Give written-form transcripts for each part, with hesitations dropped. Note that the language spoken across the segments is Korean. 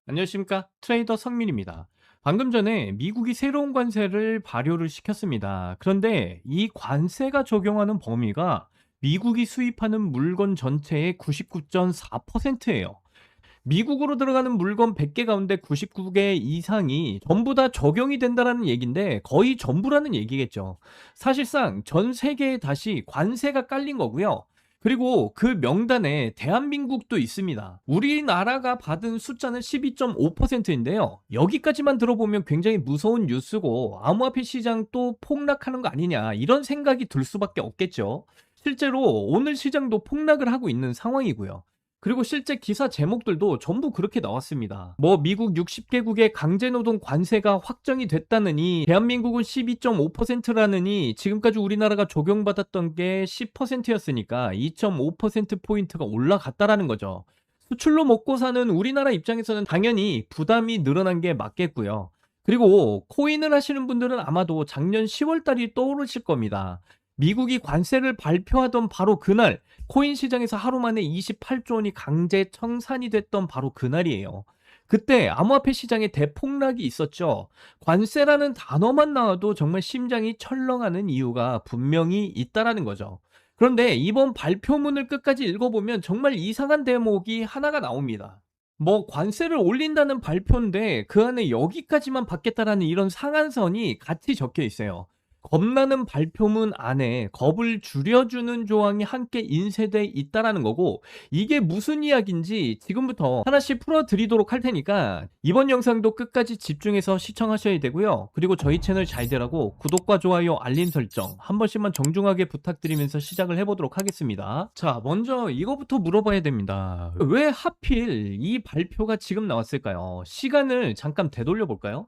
안녕하십니까? 트레이더 성민입니다. 방금 전에 미국이 새로운 관세를 발효를 시켰습니다. 그런데 이 관세가 적용하는 범위가 미국이 수입하는 물건 전체의 99.4%예요. 미국으로 들어가는 물건 100개 가운데 99개 이상이 전부 다 적용이 된다라는 얘기인데 거의 전부라는 얘기겠죠. 사실상 전 세계에 다시 관세가 깔린 거고요. 그리고 그 명단에 대한민국도 있습니다. 우리나라가 받은 숫자는 12.5%인데요. 여기까지만 들어보면 굉장히 무서운 뉴스고 암호화폐 시장 또 폭락하는 거 아니냐 이런 생각이 들 수밖에 없겠죠. 실제로 오늘 시장도 폭락을 하고 있는 상황이고요. 그리고 실제 기사 제목들도 전부 그렇게 나왔습니다. 뭐 미국 60개국의 강제노동 관세가 확정이 됐다느니 대한민국은 12.5%라느니 지금까지 우리나라가 적용받았던 게 10%였으니까 2.5%포인트가 올라갔다라는 거죠. 수출로 먹고 사는 우리나라 입장에서는 당연히 부담이 늘어난 게 맞겠고요. 그리고 코인을 하시는 분들은 아마도 작년 10월 달이 떠오르실 겁니다. 미국이 관세를 발표하던 바로 그날 코인 시장에서 하루 만에 28조 원이 강제 청산이 됐던 바로 그날이에요. 그때 암호화폐 시장에 대폭락이 있었죠. 관세라는 단어만 나와도 정말 심장이 철렁하는 이유가 분명히 있다라는 거죠. 그런데 이번 발표문을 끝까지 읽어보면 정말 이상한 대목이 하나가 나옵니다. 뭐 관세를 올린다는 발표인데 그 안에 여기까지만 받겠다라는 이런 상한선이 같이 적혀 있어요. 겁나는 발표문 안에 겁을 줄여주는 조항이 함께 인쇄돼 있다라는 거고 이게 무슨 이야기인지 지금부터 하나씩 풀어드리도록 할 테니까 이번 영상도 끝까지 집중해서 시청하셔야 되고요. 그리고 저희 채널 잘 되라고 구독과 좋아요, 알림 설정 한 번씩만 정중하게 부탁드리면서 시작을 해보도록 하겠습니다. 자, 먼저 이거부터 물어봐야 됩니다. 왜 하필 이 발표가 지금 나왔을까요? 시간을 잠깐 되돌려 볼까요?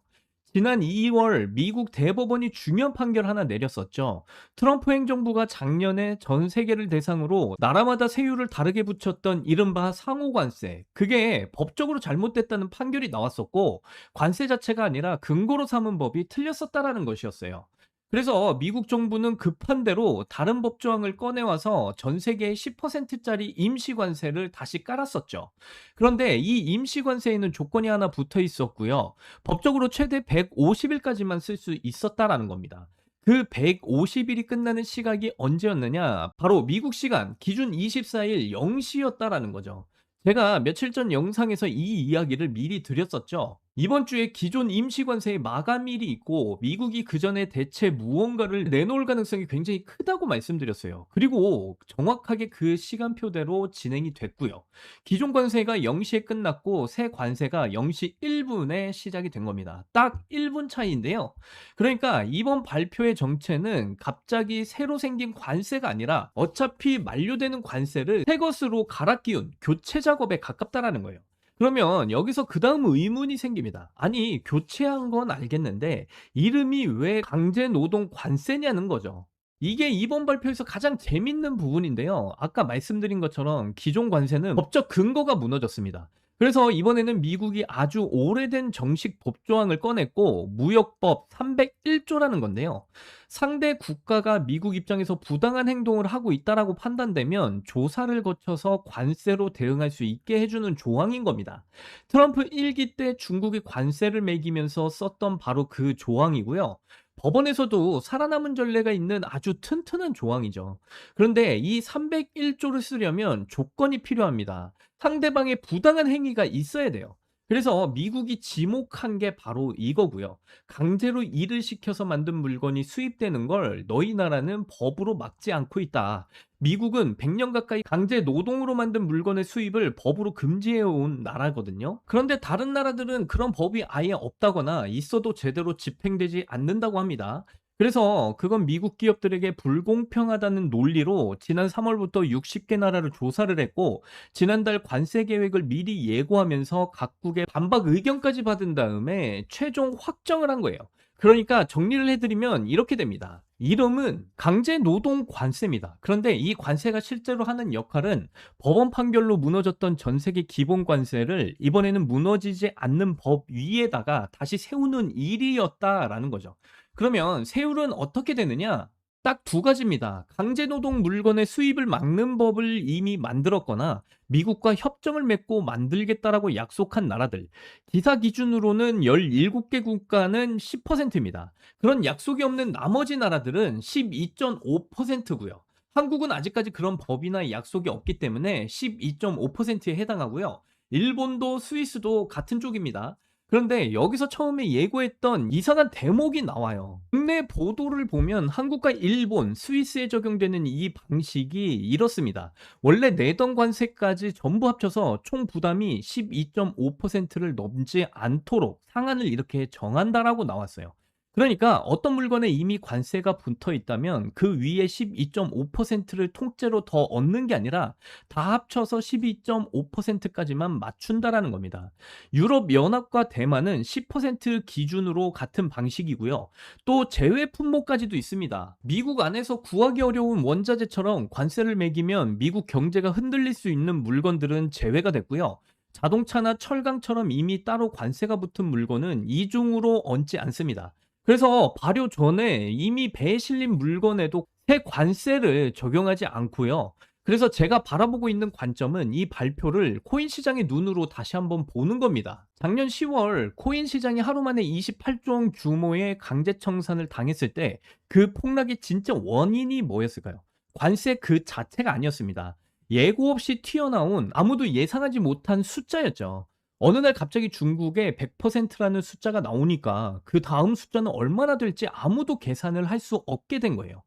지난 2월 미국 대법원이 중요한 판결 하나 내렸었죠. 트럼프 행정부가 작년에 전 세계를 대상으로 나라마다 세율을 다르게 붙였던 이른바 상호관세. 그게 법적으로 잘못됐다는 판결이 나왔었고, 관세 자체가 아니라 근거로 삼은 법이 틀렸었다라는 것이었어요. 그래서 미국 정부는 급한 대로 다른 법 조항을 꺼내와서 전 세계에 10%짜리 임시관세를 다시 깔았었죠. 그런데 이 임시관세에는 조건이 하나 붙어 있었고요. 법적으로 최대 150일까지만 쓸 수 있었다라는 겁니다. 그 150일이 끝나는 시각이 언제였느냐? 바로 미국 시간 기준 24일 0시였다라는 거죠. 제가 며칠 전 영상에서 이 이야기를 미리 드렸었죠. 이번 주에 기존 임시관세의 마감일이 있고 미국이 그 전에 대체 무언가를 내놓을 가능성이 굉장히 크다고 말씀드렸어요. 그리고 정확하게 그 시간표대로 진행이 됐고요. 기존 관세가 0시에 끝났고 새 관세가 0시 1분에 시작이 된 겁니다. 딱 1분 차이인데요. 그러니까 이번 발표의 정체는 갑자기 새로 생긴 관세가 아니라 어차피 만료되는 관세를 새 것으로 갈아 끼운 교체 작업에 가깝다라는 거예요. 그러면 여기서 그다음 의문이 생깁니다. 아니, 교체한 건 알겠는데 이름이 왜 강제 노동 관세냐는 거죠. 이게 이번 발표에서 가장 재밌는 부분인데요. 아까 말씀드린 것처럼 기존 관세는 법적 근거가 무너졌습니다. 그래서 이번에는 미국이 아주 오래된 정식 법조항을 꺼냈고 무역법 301조라는 건데요. 상대 국가가 미국 입장에서 부당한 행동을 하고 있다라고 판단되면 조사를 거쳐서 관세로 대응할 수 있게 해주는 조항인 겁니다. 트럼프 1기 때 중국이 관세를 매기면서 썼던 바로 그 조항이고요. 법원에서도 살아남은 전례가 있는 아주 튼튼한 조항이죠. 그런데 이 301조를 쓰려면 조건이 필요합니다. 상대방의 부당한 행위가 있어야 돼요. 그래서 미국이 지목한 게 바로 이거고요. 강제로 일을 시켜서 만든 물건이 수입되는 걸 너희 나라는 법으로 막지 않고 있다. 미국은 100년 가까이 강제 노동으로 만든 물건의 수입을 법으로 금지해 온 나라거든요. 그런데 다른 나라들은 그런 법이 아예 없다거나 있어도 제대로 집행되지 않는다고 합니다. 그래서 그건 미국 기업들에게 불공평하다는 논리로 지난 3월부터 60개 나라를 조사를 했고 지난달 관세 계획을 미리 예고하면서 각국의 반박 의견까지 받은 다음에 최종 확정을 한 거예요. 그러니까 정리를 해드리면 이렇게 됩니다. 이름은 강제 노동 관세입니다. 그런데 이 관세가 실제로 하는 역할은 법원 판결로 무너졌던 전 세계 기본 관세를 이번에는 무너지지 않는 법 위에다가 다시 세우는 일이었다라는 거죠. 그러면 세율은 어떻게 되느냐? 딱 두 가지입니다. 강제노동 물건의 수입을 막는 법을 이미 만들었거나 미국과 협정을 맺고 만들겠다라고 약속한 나라들. 기사 기준으로는 17개 국가는 10%입니다. 그런 약속이 없는 나머지 나라들은 12.5%고요. 한국은 아직까지 그런 법이나 약속이 없기 때문에 12.5%에 해당하고요. 일본도 스위스도 같은 쪽입니다. 그런데 여기서 처음에 예고했던 이상한 대목이 나와요. 국내 보도를 보면 한국과 일본, 스위스에 적용되는 이 방식이 이렇습니다. 원래 내던 관세까지 전부 합쳐서 총 부담이 12.5%를 넘지 않도록 상한을 이렇게 정한다라고 나왔어요. 그러니까 어떤 물건에 이미 관세가 붙어 있다면 그 위에 12.5%를 통째로 더 얻는 게 아니라 다 합쳐서 12.5%까지만 맞춘다라는 겁니다. 유럽연합과 대만은 10% 기준으로 같은 방식이고요. 또 제외 품목까지도 있습니다. 미국 안에서 구하기 어려운 원자재처럼 관세를 매기면 미국 경제가 흔들릴 수 있는 물건들은 제외가 됐고요. 자동차나 철강처럼 이미 따로 관세가 붙은 물건은 이중으로 얹지 않습니다. 그래서 발효 전에 이미 배에 실린 물건에도 새 관세를 적용하지 않고요. 그래서 제가 바라보고 있는 관점은 이 발표를 코인 시장의 눈으로 다시 한번 보는 겁니다. 작년 10월 코인 시장이 하루 만에 28조 원 규모의 강제 청산을 당했을 때 그 폭락의 진짜 원인이 뭐였을까요? 관세 그 자체가 아니었습니다. 예고 없이 튀어나온 아무도 예상하지 못한 숫자였죠. 어느 날 갑자기 중국에 100%라는 숫자가 나오니까 그 다음 숫자는 얼마나 될지 아무도 계산을 할 수 없게 된 거예요.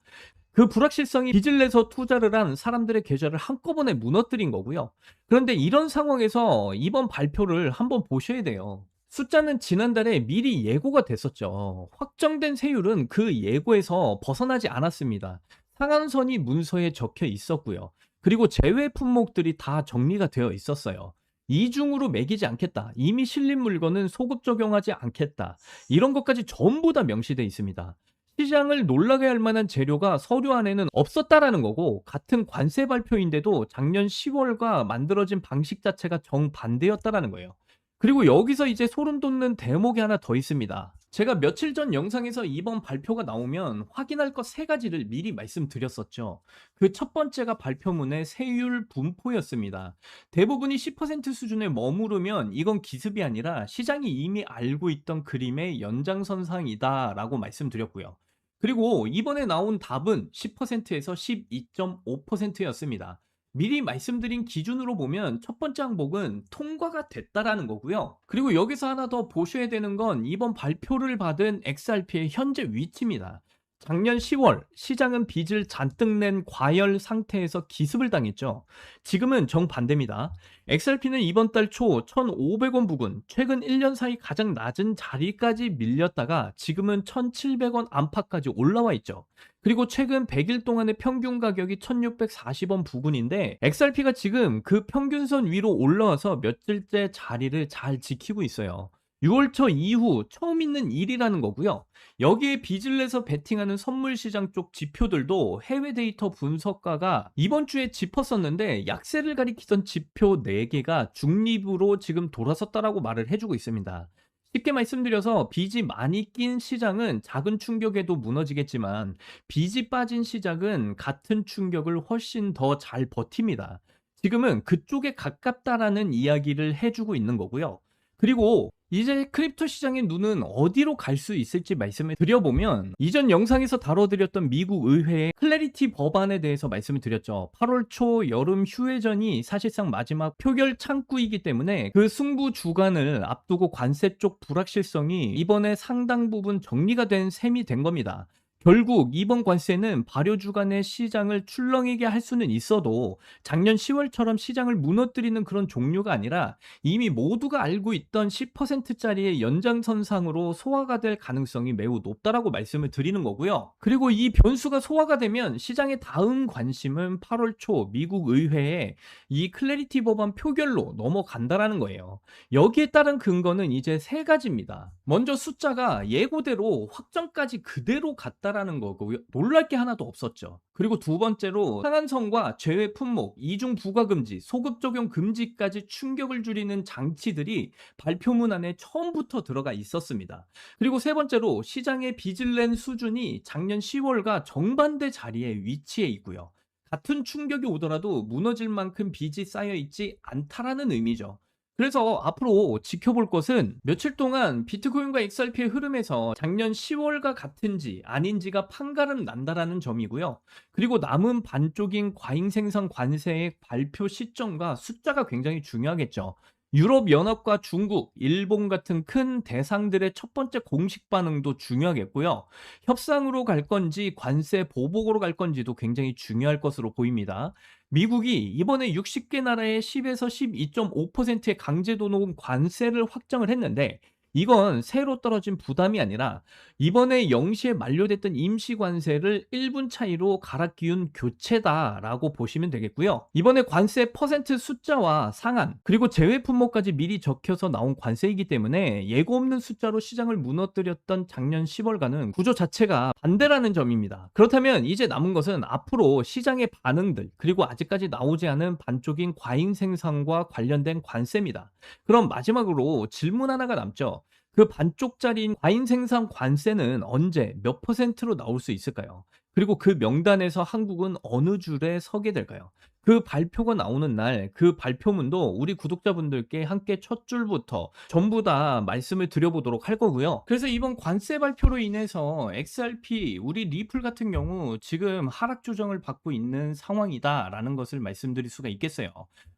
그 불확실성이 빚을 내서 투자를 한 사람들의 계좌를 한꺼번에 무너뜨린 거고요. 그런데 이런 상황에서 이번 발표를 한번 보셔야 돼요. 숫자는 지난달에 미리 예고가 됐었죠. 확정된 세율은 그 예고에서 벗어나지 않았습니다. 상한선이 문서에 적혀 있었고요. 그리고 제외 품목들이 다 정리가 되어 있었어요. 이중으로 매기지 않겠다. 이미 실린 물건은 소급 적용하지 않겠다. 이런 것까지 전부 다 명시되어 있습니다. 시장을 놀라게 할 만한 재료가 서류 안에는 없었다라는 거고, 같은 관세 발표인데도 작년 10월과 만들어진 방식 자체가 정반대였다라는 거예요. 그리고 여기서 이제 소름 돋는 대목이 하나 더 있습니다. 제가 며칠 전 영상에서 이번 발표가 나오면 확인할 것 세 가지를 미리 말씀드렸었죠. 그 첫 번째가 발표문의 세율 분포였습니다. 대부분이 10% 수준에 머무르면 이건 기습이 아니라 시장이 이미 알고 있던 그림의 연장선상이다라고 말씀드렸고요. 그리고 이번에 나온 답은 10%에서 12.5%였습니다. 미리 말씀드린 기준으로 보면 첫 번째 항목은 통과가 됐다라는 거고요. 그리고 여기서 하나 더 보셔야 되는 건 이번 발표를 받은 XRP의 현재 위치입니다. 작년 10월 시장은 빚을 잔뜩 낸 과열 상태에서 기습을 당했죠. 지금은 정반대입니다. XRP는 이번 달 초 1,500원 부근, 최근 1년 사이 가장 낮은 자리까지 밀렸다가 지금은 1,700원 안팎까지 올라와 있죠. 그리고 최근 100일 동안의 평균 가격이 1,640원 부근인데 XRP가 지금 그 평균선 위로 올라와서 며칠째 자리를 잘 지키고 있어요. 6월 초 이후 처음 있는 일이라는 거고요. 여기에 빚을 내서 베팅하는 선물 시장 쪽 지표들도 해외 데이터 분석가가 이번 주에 짚었었는데 약세를 가리키던 지표 4개가 중립으로 지금 돌아섰다라고 말을 해주고 있습니다. 쉽게 말씀드려서 빚이 많이 낀 시장은 작은 충격에도 무너지겠지만 빚이 빠진 시장은 같은 충격을 훨씬 더 잘 버팁니다. 지금은 그쪽에 가깝다라는 이야기를 해주고 있는 거고요. 그리고 이제 크립토 시장의 눈은 어디로 갈 수 있을지 말씀을 드려보면 이전 영상에서 다뤄드렸던 미국 의회의 클래리티 법안에 대해서 말씀을 드렸죠. 8월 초 여름 휴회전이 사실상 마지막 표결 창구이기 때문에 그 승부 주간을 앞두고 관세 쪽 불확실성이 이번에 상당 부분 정리가 된 셈이 된 겁니다. 결국 이번 관세는 발효 주간의 시장을 출렁이게 할 수는 있어도 작년 10월처럼 시장을 무너뜨리는 그런 종류가 아니라 이미 모두가 알고 있던 10%짜리의 연장선상으로 소화가 될 가능성이 매우 높다라고 말씀을 드리는 거고요. 그리고 이 변수가 소화가 되면 시장의 다음 관심은 8월 초 미국 의회에 이 클래리티 법안 표결로 넘어간다라는 거예요. 여기에 따른 근거는 이제 세 가지입니다. 먼저 숫자가 예고대로 확정까지 그대로 갔다라는 난다라는 거고요. 놀랄 게 하나도 없었죠. 그리고 두 번째로 상한선과 제외 품목, 이중 부과 금지, 소급 적용 금지까지 충격을 줄이는 장치들이 발표문 안에 처음부터 들어가 있었습니다. 그리고 세 번째로 시장의 빚을 낸 수준이 작년 10월과 정반대 자리에 위치해 있고요. 같은 충격이 오더라도 무너질 만큼 빚이 쌓여 있지 않다라는 의미죠. 그래서 앞으로 지켜볼 것은 며칠 동안 비트코인과 XRP의 흐름에서 작년 10월과 같은지 아닌지가 판가름 난다라는 점이고요. 그리고 남은 반쪽인 과잉 생산 관세의 발표 시점과 숫자가 굉장히 중요하겠죠. 유럽연합과 중국, 일본 같은 큰 대상들의 첫 번째 공식 반응도 중요하겠고요. 협상으로 갈 건지 관세 보복으로 갈 건지도 굉장히 중요할 것으로 보입니다. 미국이 이번에 60개 나라에 10에서 12.5%의 강제도 녹음 관세를 확정을 했는데 이건 새로 떨어진 부담이 아니라 이번에 0시에 만료됐던 임시 관세를 1분 차이로 갈아 끼운 교체다라고 보시면 되겠고요. 이번에 관세 퍼센트 숫자와 상한 그리고 제외 품목까지 미리 적혀서 나온 관세이기 때문에 예고 없는 숫자로 시장을 무너뜨렸던 작년 10월과는 구조 자체가 반대라는 점입니다. 그렇다면 이제 남은 것은 앞으로 시장의 반응들 그리고 아직까지 나오지 않은 반쪽인 과잉 생산과 관련된 관세입니다. 그럼 마지막으로 질문 하나가 남죠. 그 반쪽짜리인 과잉 생산 관세는 언제 몇 퍼센트로 나올 수 있을까요? 그리고 그 명단에서 한국은 어느 줄에 서게 될까요? 그 발표가 나오는 날 그 발표문도 우리 구독자분들께 함께 첫 줄부터 전부 다 말씀을 드려보도록 할 거고요. 그래서 이번 관세 발표로 인해서 XRP, 우리 리플 같은 경우 지금 하락 조정을 받고 있는 상황이다라는 것을 말씀드릴 수가 있겠어요.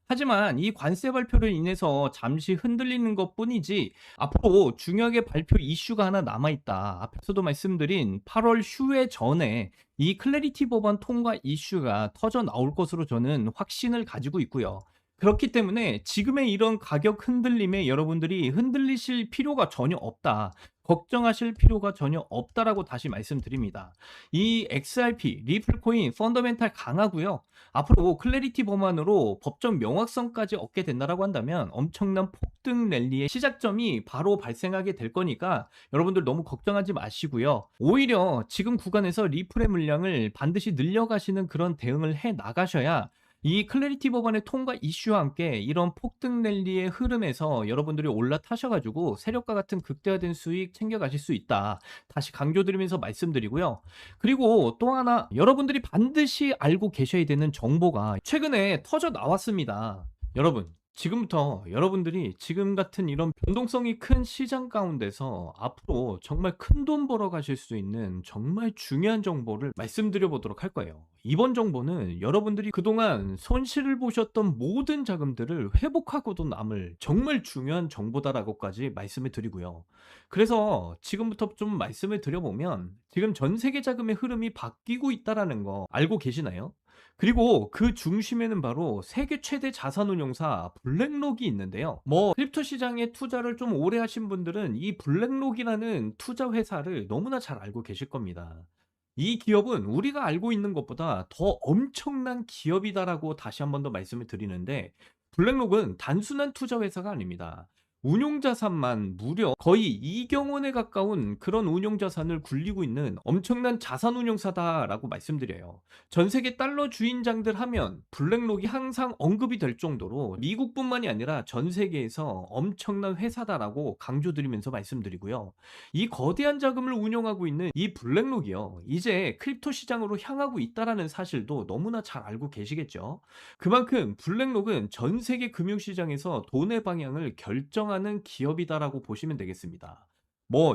하지만 이 관세 발표로 인해서 잠시 흔들리는 것뿐이지 앞으로 중요하게 발표 이슈가 하나 남아있다. 앞에서도 말씀드린 8월 휴회 전에 이 클래리티 법안 통과 이슈가 터져 나올 것으로 저는 확신을 가지고 있고요. 그렇기 때문에 지금의 이런 가격 흔들림에 여러분들이 흔들리실 필요가 전혀 없다. 걱정하실 필요가 전혀 없다라고 다시 말씀드립니다. 이 XRP, 리플코인 펀더멘탈 강하고요. 앞으로 클래리티 법안으로 법적 명확성까지 얻게 된다라고 한다면 엄청난 폭등 랠리의 시작점이 바로 발생하게 될 거니까 여러분들 너무 걱정하지 마시고요. 오히려 지금 구간에서 리플의 물량을 반드시 늘려가시는 그런 대응을 해 나가셔야 이 클래리티 법안의 통과 이슈와 함께 이런 폭등 랠리의 흐름에서 여러분들이 올라타셔가지고 세력과 같은 극대화된 수익 챙겨가실 수 있다. 다시 강조드리면서 말씀드리고요. 그리고 또 하나 여러분들이 반드시 알고 계셔야 되는 정보가 최근에 터져 나왔습니다. 여러분. 지금부터 여러분들이 지금 같은 이런 변동성이 큰 시장 가운데서 앞으로 정말 큰 돈 벌어 가실 수 있는 정말 중요한 정보를 말씀드려 보도록 할 거예요. 이번 정보는 여러분들이 그동안 손실을 보셨던 모든 자금들을 회복하고도 남을 정말 중요한 정보다라고까지 말씀을 드리고요. 그래서 지금부터 좀 말씀을 드려보면 지금 전 세계 자금의 흐름이 바뀌고 있다라는 거 알고 계시나요? 그리고 그 중심에는 바로 세계 최대 자산운용사 블랙록이 있는데요. 크립토 시장에 투자를 좀 오래 하신 분들은 이 블랙록이라는 투자 회사를 너무나 잘 알고 계실 겁니다. 이 기업은 우리가 알고 있는 것보다 더 엄청난 기업이다라고 다시 한 번 더 말씀을 드리는데 블랙록은 단순한 투자 회사가 아닙니다. 운용 자산만 무려 거의 2경 원에 가까운 그런 운용 자산을 굴리고 있는 엄청난 자산 운용사다라고 말씀드려요. 전 세계 달러 주인장들 하면 블랙록이 항상 언급이 될 정도로 미국뿐만이 아니라 전 세계에서 엄청난 회사다라고 강조드리면서 말씀드리고요. 이 거대한 자금을 운용하고 있는 이 블랙록이요. 이제 크립토 시장으로 향하고 있다라는 사실도 너무나 잘 알고 계시겠죠. 그만큼 블랙록은 전 세계 금융시장에서 돈의 방향을 결정하는 기업이다라고 보시면 되겠습니다.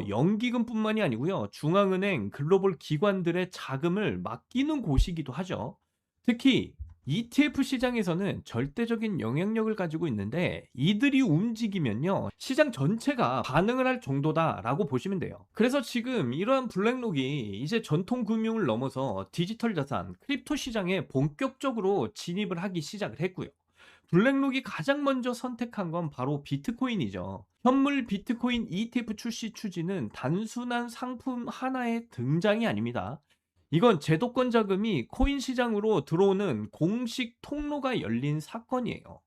연기금뿐만이 아니고요. 중앙은행, 글로벌 기관들의 자금을 맡기는 곳이기도 하죠. 특히 ETF 시장에서는 절대적인 영향력을 가지고 있는데 이들이 움직이면요. 시장 전체가 반응을 할 정도다라고 보시면 돼요. 그래서 지금 이러한 블랙록이 이제 전통 금융을 넘어서 디지털 자산, 크립토 시장에 본격적으로 진입을 하기 시작을 했고요. 블랙록이 가장 먼저 선택한 건 바로 비트코인이죠. 현물 비트코인 ETF 출시 추진은 단순한 상품 하나의 등장이 아닙니다. 이건 제도권 자금이 코인 시장으로 들어오는 공식 통로가 열린 사건이에요.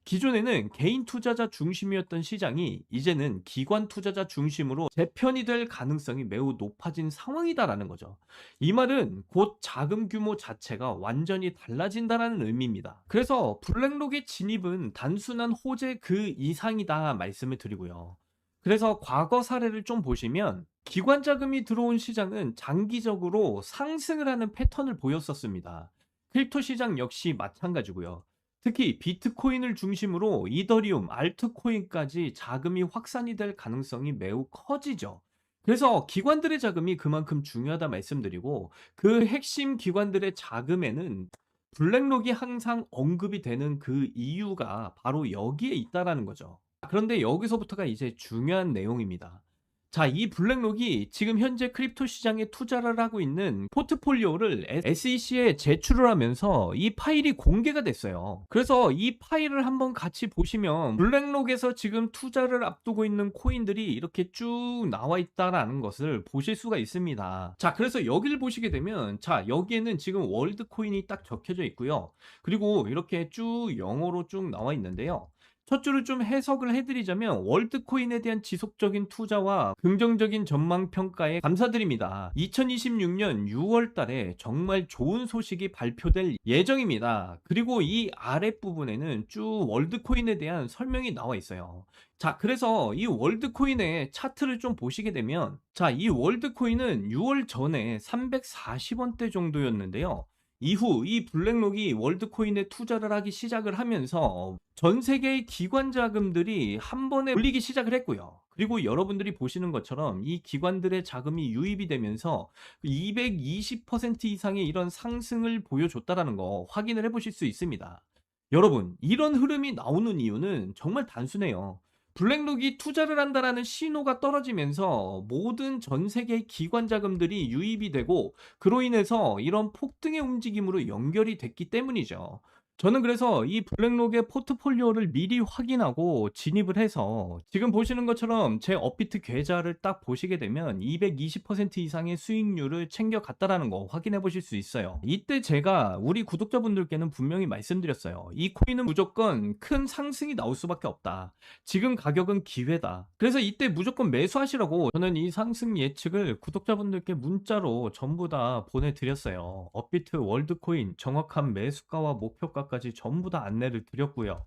기존에는 개인 투자자 중심이었던 시장이 이제는 기관 투자자 중심으로 재편이 될 가능성이 매우 높아진 상황이다라는 거죠. 이 말은 곧 자금 규모 자체가 완전히 달라진다라는 의미입니다. 그래서 블랙록의 진입은 단순한 호재 그 이상이다 말씀을 드리고요. 그래서 과거 사례를 좀 보시면 기관 자금이 들어온 시장은 장기적으로 상승을 하는 패턴을 보였었습니다. 크립토 시장 역시 마찬가지고요. 특히 비트코인을 중심으로 이더리움, 알트코인까지 자금이 확산이 될 가능성이 매우 커지죠. 그래서 기관들의 자금이 그만큼 중요하다 말씀드리고, 그 핵심 기관들의 자금에는 블랙록이 항상 언급이 되는 그 이유가 바로 여기에 있다라는 거죠. 그런데 여기서부터가 이제 중요한 내용입니다. 자, 이 블랙록이 지금 현재 크립토 시장에 투자를 하고 있는 포트폴리오를 SEC에 제출을 하면서 이 파일이 공개가 됐어요. 그래서 이 파일을 한번 같이 보시면 블랙록에서 지금 투자를 앞두고 있는 코인들이 이렇게 쭉 나와 있다라는 것을 보실 수가 있습니다. 자, 그래서 여기를 보시게 되면, 자, 여기에는 지금 월드 코인이 딱 적혀져 있고요. 그리고 이렇게 쭉 영어로 쭉 나와 있는데요. 첫 줄을 좀 해석을 해드리자면, 월드코인에 대한 지속적인 투자와 긍정적인 전망 평가에 감사드립니다. 2026년 6월 달에 정말 좋은 소식이 발표될 예정입니다. 그리고 이 아랫부분에는 쭉 월드코인에 대한 설명이 나와 있어요. 자, 그래서 이 월드코인의 차트를 좀 보시게 되면, 자, 이 월드코인은 6월 전에 340원대 정도였는데요. 이후 이 블랙록이 월드코인에 투자를 하기 시작을 하면서 전 세계의 기관 자금들이 한 번에 몰리기 시작을 했고요. 그리고 여러분들이 보시는 것처럼 이 기관들의 자금이 유입이 되면서 220% 이상의 이런 상승을 보여줬다라는 거 확인을 해보실 수 있습니다. 여러분, 이런 흐름이 나오는 이유는 정말 단순해요. 블랙록이 투자를 한다라는 신호가 떨어지면서 모든 전 세계의 기관 자금들이 유입이 되고, 그로 인해서 이런 폭등의 움직임으로 연결이 됐기 때문이죠. 저는 그래서 이 블랙록의 포트폴리오를 미리 확인하고 진입을 해서, 지금 보시는 것처럼 제 업비트 계좌를 딱 보시게 되면 220% 이상의 수익률을 챙겨갔다라는 거 확인해 보실 수 있어요. 이때 제가 우리 구독자분들께는 분명히 말씀드렸어요. 이 코인은 무조건 큰 상승이 나올 수밖에 없다. 지금 가격은 기회다. 그래서 이때 무조건 매수하시라고 저는 이 상승 예측을 구독자분들께 문자로 전부 다 보내드렸어요. 업비트 월드코인 정확한 매수가와 목표가까지 전부 다 안내를 드렸고요.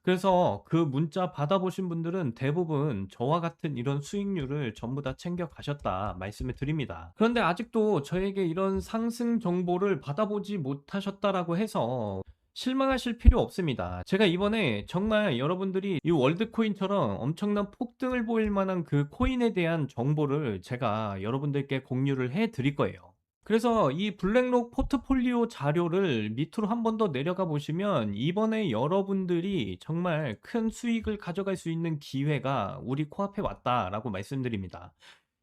그래서 그 문자 받아보신 분들은 대부분 저와 같은 이런 수익률을 전부 다 챙겨 가셨다 말씀을 드립니다. 그런데 아직도 저에게 이런 상승 정보를 받아보지 못하셨다라고 해서 실망하실 필요 없습니다. 제가 이번에 정말 여러분들이 이 월드코인처럼 엄청난 폭등을 보일 만한 그 코인에 대한 정보를 제가 여러분들께 공유를 해 드릴 거예요. 그래서 이 블랙록 포트폴리오 자료를 밑으로 한 번 더 내려가 보시면, 이번에 여러분들이 정말 큰 수익을 가져갈 수 있는 기회가 우리 코앞에 왔다라고 말씀드립니다.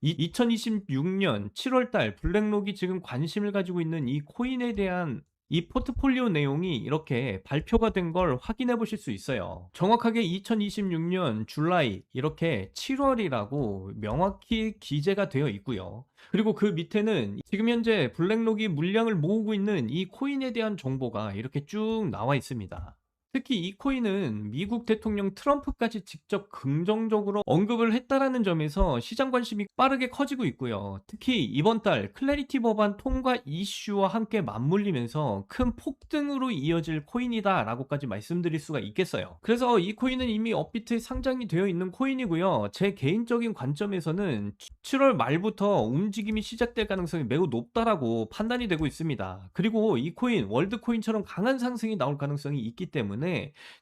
2026년 7월 달 블랙록이 지금 관심을 가지고 있는 이 코인에 대한 이 포트폴리오 내용이 이렇게 발표가 된 걸 확인해 보실 수 있어요. 정확하게 2026년 줄라이, 이렇게 7월이라고 명확히 기재가 되어 있고요. 그리고 그 밑에는 지금 현재 블랙록이 물량을 모으고 있는 이 코인에 대한 정보가 이렇게 쭉 나와 있습니다. 특히 이 코인은 미국 대통령 트럼프까지 직접 긍정적으로 언급을 했다라는 점에서 시장 관심이 빠르게 커지고 있고요. 특히 이번 달 클래리티 법안 통과 이슈와 함께 맞물리면서 큰 폭등으로 이어질 코인이다라고까지 말씀드릴 수가 있겠어요. 그래서 이 코인은 이미 업비트에 상장이 되어 있는 코인이고요. 제 개인적인 관점에서는 7월 말부터 움직임이 시작될 가능성이 매우 높다라고 판단이 되고 있습니다. 그리고 이 코인, 월드코인처럼 강한 상승이 나올 가능성이 있기 때문에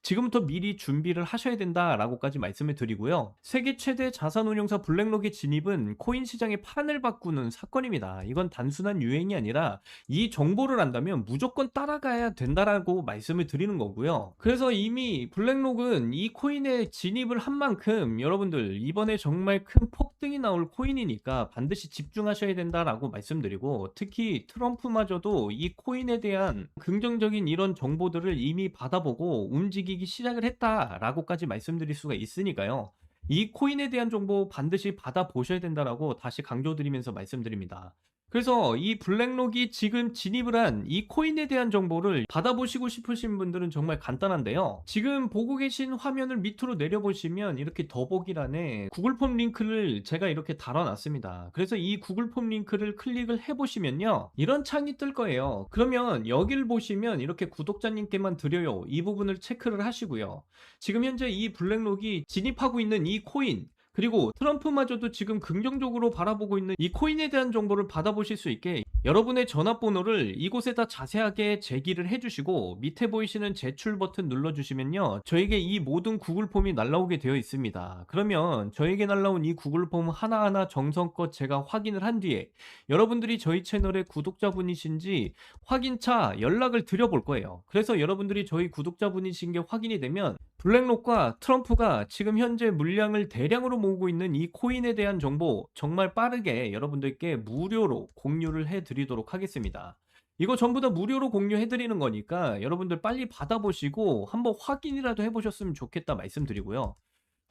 지금부터 미리 준비를 하셔야 된다라고까지 말씀을 드리고요. 세계 최대 자산운용사 블랙록의 진입은 코인 시장의 판을 바꾸는 사건입니다. 이건 단순한 유행이 아니라 이 정보를 안다면 무조건 따라가야 된다라고 말씀을 드리는 거고요. 그래서 이미 블랙록은 이 코인에 진입을 한 만큼 여러분들 이번에 정말 큰 폭등이 나올 코인이니까 반드시 집중하셔야 된다라고 말씀드리고, 특히 트럼프마저도 이 코인에 대한 긍정적인 이런 정보들을 이미 받아보고 움직이기 시작을 했다라고까지 말씀드릴 수가 있으니까요. 이 코인에 대한 정보 반드시 받아보셔야 된다라고 다시 강조드리면서 말씀드립니다. 그래서 이 블랙록이 지금 진입을 한 이 코인에 대한 정보를 받아보시고 싶으신 분들은 정말 간단한데요. 지금 보고 계신 화면을 밑으로 내려보시면 이렇게 더보기란에 구글 폼 링크를 제가 이렇게 달아놨습니다. 그래서 이 구글 폼 링크를 클릭을 해보시면요, 이런 창이 뜰 거예요. 그러면 여기를 보시면 이렇게 구독자님께만 드려요, 이 부분을 체크를 하시고요. 지금 현재 이 블랙록이 진입하고 있는 이 코인, 그리고 트럼프마저도 지금 긍정적으로 바라보고 있는 이 코인에 대한 정보를 받아보실 수 있게 여러분의 전화번호를 이곳에다 자세하게 제기를 해주시고, 밑에 보이시는 제출 버튼 눌러주시면요, 저에게 이 모든 구글 폼이 날라오게 되어 있습니다. 그러면 저에게 날라온 이 구글 폼 하나하나 정성껏 제가 확인을 한 뒤에 여러분들이 저희 채널의 구독자분이신지 확인차 연락을 드려볼 거예요. 그래서 여러분들이 저희 구독자분이신 게 확인이 되면 블랙록과 트럼프가 지금 현재 물량을 대량으로 모으고 있는 이 코인에 대한 정보 정말 빠르게 여러분들께 무료로 공유를 해드리도록 하겠습니다. 이거 전부 다 무료로 공유해드리는 거니까 여러분들 빨리 받아보시고 한번 확인이라도 해보셨으면 좋겠다 말씀드리고요.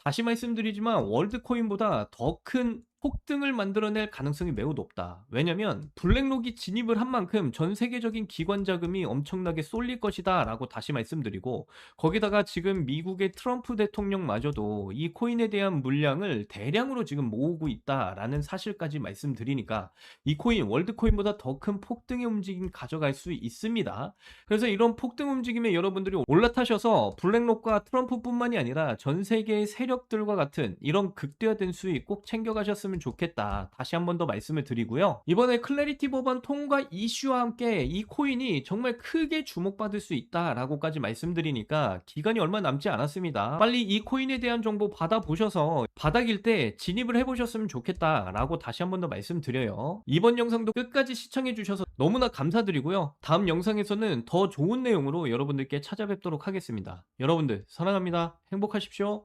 다시 말씀드리지만 월드코인보다 더 큰 폭등을 만들어낼 가능성이 매우 높다. 왜냐면 블랙록이 진입을 한 만큼 전 세계적인 기관 자금이 엄청나게 쏠릴 것이다 라고 다시 말씀드리고, 거기다가 지금 미국의 트럼프 대통령마저도 이 코인에 대한 물량을 대량으로 지금 모으고 있다라는 사실까지 말씀드리니까 이 코인 월드코인보다 더 큰 폭등의 움직임 가져갈 수 있습니다. 그래서 이런 폭등 움직임에 여러분들이 올라타셔서 블랙록과 트럼프뿐만이 아니라 전 세계의 세력들과 같은 이런 극대화된 수익 꼭 챙겨가셨으면 좋겠다, 다시 한 번 더 말씀을 드리고요. 이번에 클래리티 법안 통과 이슈와 함께 이 코인이 정말 크게 주목받을 수 있다라고까지 말씀드리니까 기간이 얼마 남지 않았습니다. 빨리 이 코인에 대한 정보 받아보셔서 바닥일 때 진입을 해보셨으면 좋겠다라고 다시 한 번 더 말씀드려요. 이번 영상도 끝까지 시청해주셔서 너무나 감사드리고요. 다음 영상에서는 더 좋은 내용으로 여러분들께 찾아뵙도록 하겠습니다. 여러분들 사랑합니다. 행복하십시오.